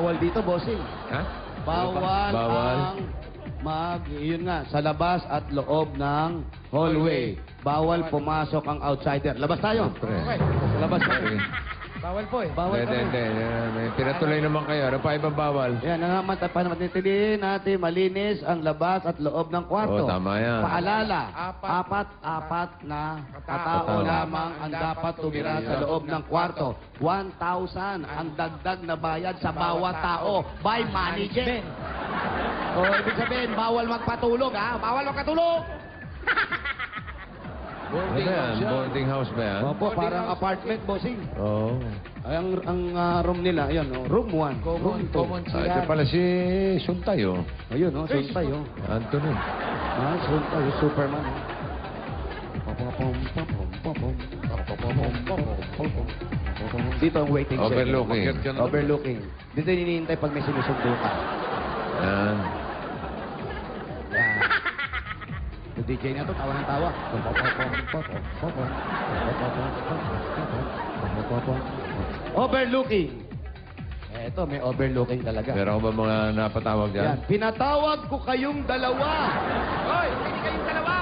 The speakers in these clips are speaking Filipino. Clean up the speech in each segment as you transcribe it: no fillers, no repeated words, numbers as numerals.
bawal dito, bossing. Ha? Bawal, Bawal. yun nga, sa labas at loob ng hallway. Bawal pumasok ang outsider. Labas tayo. Siyempre. Sa labas tayo. Okay. Bawal po eh. Bawal Hindi, kami. hindi. Pinatuloy naman kayo. Ano pa ibang bawal? Yan, naman panatilihin natin malinis ang labas at loob ng kwarto. Oo, tama yan. Paalala, Apat. apat na Katao katao lamang ang dapat tumira sa loob ng kwarto. 1,000 ang dagdag na bayad sa bawat tao by management. O, ibig sabihin, bawal magpatulog, ha? Bawal magpatulog! Ano yan? Boarding house ba yan? Opo, parang apartment, bossing. Oo. Ay, ang room nila, ayan, room 1, room 2. Common Ah, ito CR. pala si Suntay, oh. Ayun, Suntay, Anthony. Suntay, Superman. Dito ang waiting shed. Overlooking. Overlooking. Dito hinihintay pag may sinusundo ka. Yan. Yan. Yung DJ na to, tawa ng tawa. Overlooking. Eto, may overlooking talaga. Meron ko ba mga napatawag dyan? Yan. Pinatawag ko kayong dalawa. Hoy, hindi kayong dalawa.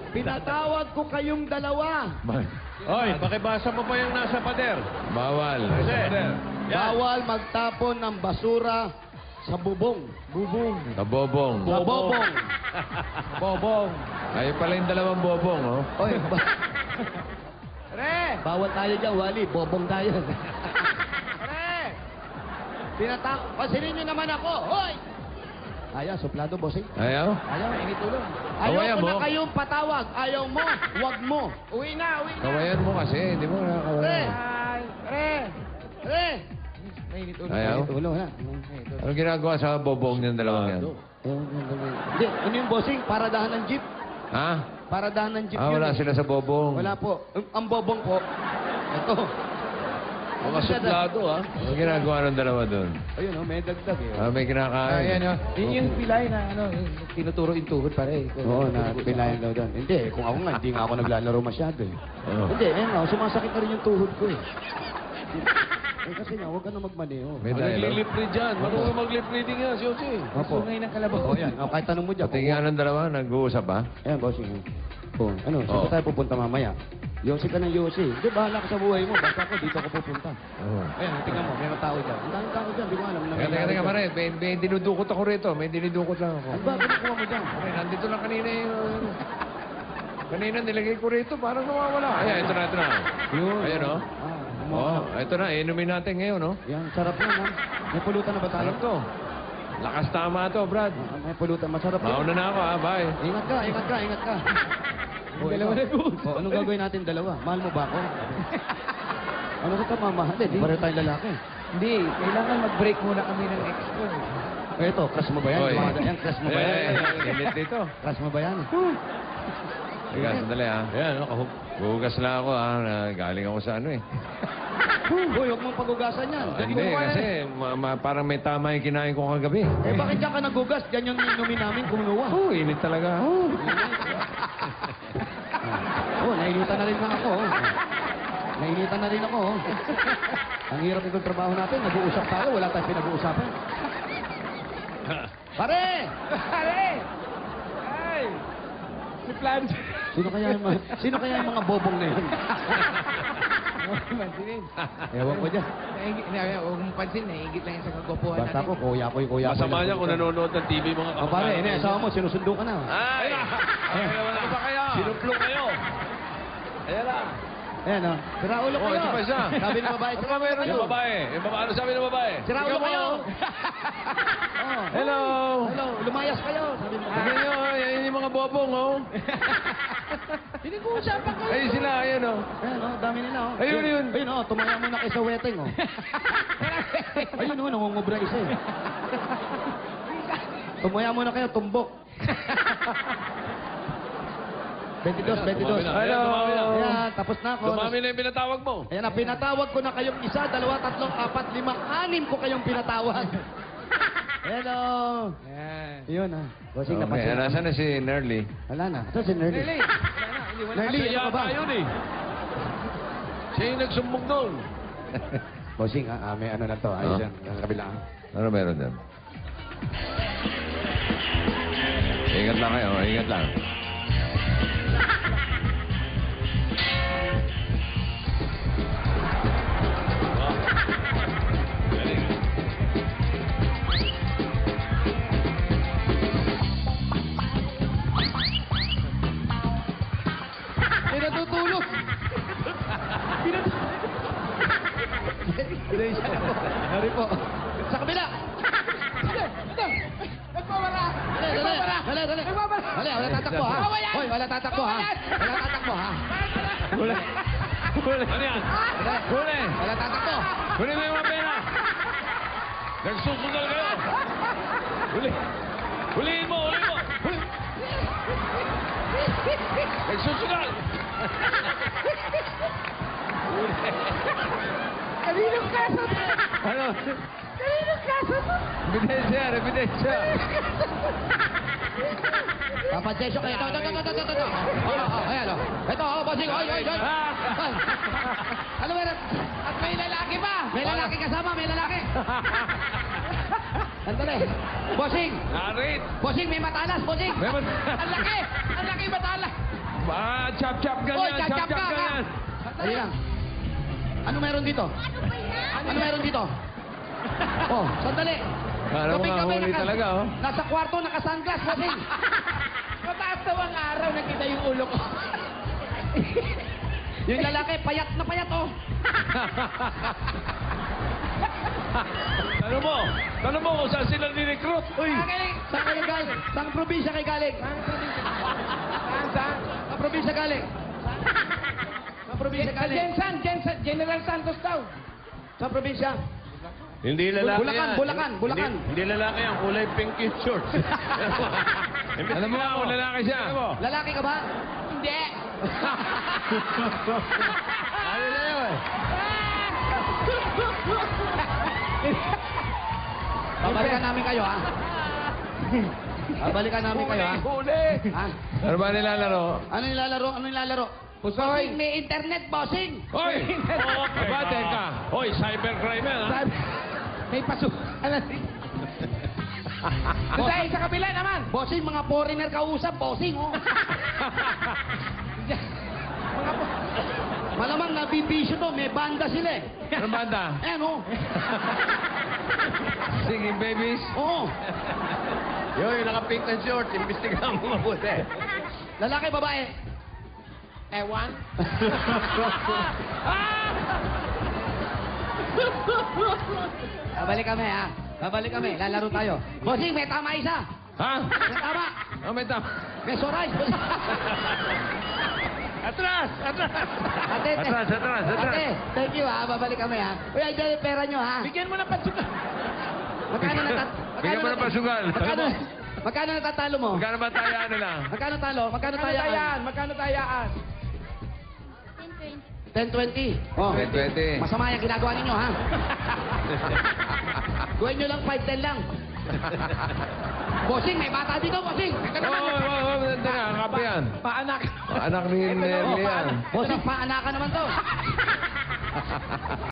Pinatawag ko kayong dalawa. Oy, pakibasa mo pa yung nasa pader. Bawal. Bawal magtapon ng basura sa bubong. Kabobong. Sa bobong. Bobong. Ayun pala yung dalawang bobong, oh. Oy, Re! bawal tayo dyan, Wally. Bobong tayo. Re! Pansinin nyo naman ako. Hoy! Ayaw, suplado, bossing. Ayaw? Ayaw, Initulong. ayaw Kawayan ko mo. na kayong patawag. Ayaw mo. Wag mo. Uwi na, uwi na. Kawayan mo kasi. Hindi mo Re! nakakawayan. Ay, Re! Re! May initulong. Ayaw? Tulo, ha? Ano ginagawa sa bobong ng dalawang yan? Hindi, ano yung bossing? Paradahan ng jeep. Ha? Paradahan ng jeep Ah, yun. wala eh. sila sa bobong. Wala po. Ang bobong po. Ito. Mga suplado, ha? Ano ginagawa ng dalawa doon? Ayun, oh, may dagdag eh. Ah, may kinakain. Ayan o. Yun yung pilay na ano, tinuturo yung tuhod pare. Oo, na pinayan daw doon. Hindi, kung ako nga, hindi nga ako naglalaro masyado eh. Oo. Hindi, ayun nga, sumasakit na rin yung tuhod ko eh. Eh kasi nga, huwag ka na magmaneho. May Ang dialogue. naglilip read dyan. Marunong mag-lip reading yan, si Ochi. Opo. Sungay ng kalabaw. Oo, yan. Oh, kahit tanong mo dyan. Pati nga ng dalawa, nag-uusap ba? Ayan, bossing. Oh, ano, saan Oo. ba tayo pupunta mamaya? Yossi ka ng Yossi. Di, bahala ka sa buhay mo. Basta ako, dito ako pupunta. Oo. Ayan, tingnan mo, meron tao dyan. Ang daming tao dyan, di ko alam. na may Teka, tao teka, dyan. pare. May dinudukot ako rito. May dinudukot lang ako. Ano ba, kinukuha mo dyan? Okay, nandito lang kanina yung... Kanina nilagay ko rito, parang nawawala. Ayan, ito na, ito na. Yun. Ayan, oh. Oh, ito na, inumin natin ngayon, oh. Yan, sarap yan, ha? May pulutan na ba tayo? Sarap to. Lakas tama to, Brad. May pulutan, masarap yan. Mauna na ako, ha. Bye. Ingat ka, ingat ka, ingat ka. Dalawa na ikaw. Anong gagawin natin dalawa? Mahal mo ba ako? Ano ka mamahal? Hindi, pareho tayong lalaki. Hindi, kailangan mag-break muna kami ng ex ko. Ito, crush mo ba yan? Oy. Yan, crush mo ba yan? Init dito. Crush mo ba yan? Teka, sandali, ha. Ayan, ako. Bugas lang ako, ha. Galing ako sa ano, eh. Uy, huwag mong pagugasan yan. Diyan Hindi, kumuha yan. kasi parang may tama yung kinain ko kagabi. Eh, bakit diyan ka nagugas? Diyan yung inumin namin kumuha. Oh, init talaga. Oh. Oh, nainitan na rin lang ako. Oh. Nainitan na rin ako. Oh. Ang hirap itong trabaho natin. Nag-uusap tayo. Wala tayong pinag-uusapan. Pare! Pare! Ay! Si Plans. Sino kaya yung mga bobong na yun? Mansinin. Ewan ko dyan. Huwag mong pansin, naiigit lang yan sa kagopohan Basta ko, kuya ko yung kuya ko. Masama niya kung nanonood ng TV mga Oh, pare, ini, asawa mo, sinusundo ka na. Ay! Ano ba kaya? Sinuplong kayo. Ayan na. Ayan, oh. Sira ulo Oh, kayo. ito pa siya. Sabi ng babae, Ano sira ba ulo meron kayo. Yung babae. Ano sabi ng babae? Sira ulo Ikaw kayo. mo. Oh. Hello. Hello, lumayas kayo. Sabi ng Tignan nyo, yan yung mga bobong, oh. Pinag-uusapan kayo. Ay, sila, ayan, oh. Ayan, oh, dami nila, oh. Ayun, yun. Ayun, oh, tumaya muna kayo sa wedding, oh. Ayun, oh, nangungubra isa, eh. Tumaya muna kayo, tumbok. 22, 22. Hello. Ayan, tapos na ako. Dumami na yung pinatawag mo. Ayan na, pinatawag ko na kayong isa, dalawa, tatlong, apat, lima, anim ko kayong pinatawag. Hello. Ayan. Yun, ah. Bossing, Okay, napansin. nasaan na si Nerly? Wala na. Ito si Nerly. Nerly! Wala na, hindi wala. Nerly, ano ka ba? Yata yun eh. Siya yung nagsumbong doon. Bossing, may ano na to. Ayos yan. Ang kabila. Ano meron dyan? Ingat lang kayo, ingat lang. May natutulog. Pinensya na po. Hari po. Sa kabila. Nagpawala! Dali, dali. Dali, wala tatakbo ha. Nagpawala! Hoy, wala tatakbo ha. Wala tatakbo ha. Huli! Huli! Ano yan? Huli! Wala tatakbo. Huli mo yung mga pera! Nagsusugal kayo! Huli! Huliin mo! Huliin mo! Nagsusugal! Kaninong kaso to? Ano? Kaninong kaso to? Ebidensya! Ebidensya! Papacheso kayo. Ito. Ayan o. Ito, bossing. Oy. Ano meron? At may lalaki pa! May lalaki kasama, may lalaki. Sandali. Bossing. Narit! Bossing, may matalas, bossing. May mas... Ang laki! Ang laki batala! Chap-chap ganyan! Oy, chap-chap ka. ganyan! Ayun lang. Ano meron dito? Ano meron dito? Oh, sandali. Parang mga huli talaga, oh. Nasa kwarto, naka-sunglass, bossing. Mataas daw ang araw, nakita yung ulo ko. Yung lalaki, payat na payat, oh. Tanong mo kung saan sila ni-recruit. Uy! Saan kayo galing? Saan probinsya kayo galing? Saan? Saan probinsya galing? Saan probinsya galing? General Santos daw. Saan probinsya? Hindi lalaki yan. Bulacan. Hindi lalaki yan. Kulay pink yung shorts. Alam mo nga kung lalaki siya. Lalaki ka ba? Hindi. Ano na yun? Babalikan namin kayo, ha? Babalikan namin kayo, ha? Huli! Ha? Ano ba nilalaro? Ano nilalaro? Bossing, may internet, bossing! Hoy! Okay. Aba, teka. Hoy, cybercrime yan, ha? May paso. Dahil sa kabila naman. Bossing, mga foreigner kausap, bossing, oh. Malamang nabibisyo to, may banda sila eh. Anong banda? Ayan, oh. Singing babies? Oo. Yung naka-pink na shorts, imbestigahan mo mabuti. Lalaki, babae. Ewan. Babalik kami, ha? Babalik kami. Lalaro tayo. Bossing, may tama isa. Ha? May tama. Oh, may tama. May soray. Atras! Ate, Atras. Ate, thank you, ha? Babalik kami, ha? Uy, ay, dyan yung pera nyo, ha? Bigyan mo ng patsuka. Magkano Bigyan mo ng pasugal. Magkano natatalo mo? Magkano ba tayaan nila? Magkano talo? Magkano Magkano tayaan? tayaan? Magkano tayaan? 10-20. Oh. 20. Masama yung ginagawa ninyo, ha? Gawin nyo lang 5-10 lang. Bossing, may bata dito, bossing. Teka, kape yan. Paanak. Anak ni Nelly yan. Bossing, paanakan naman to.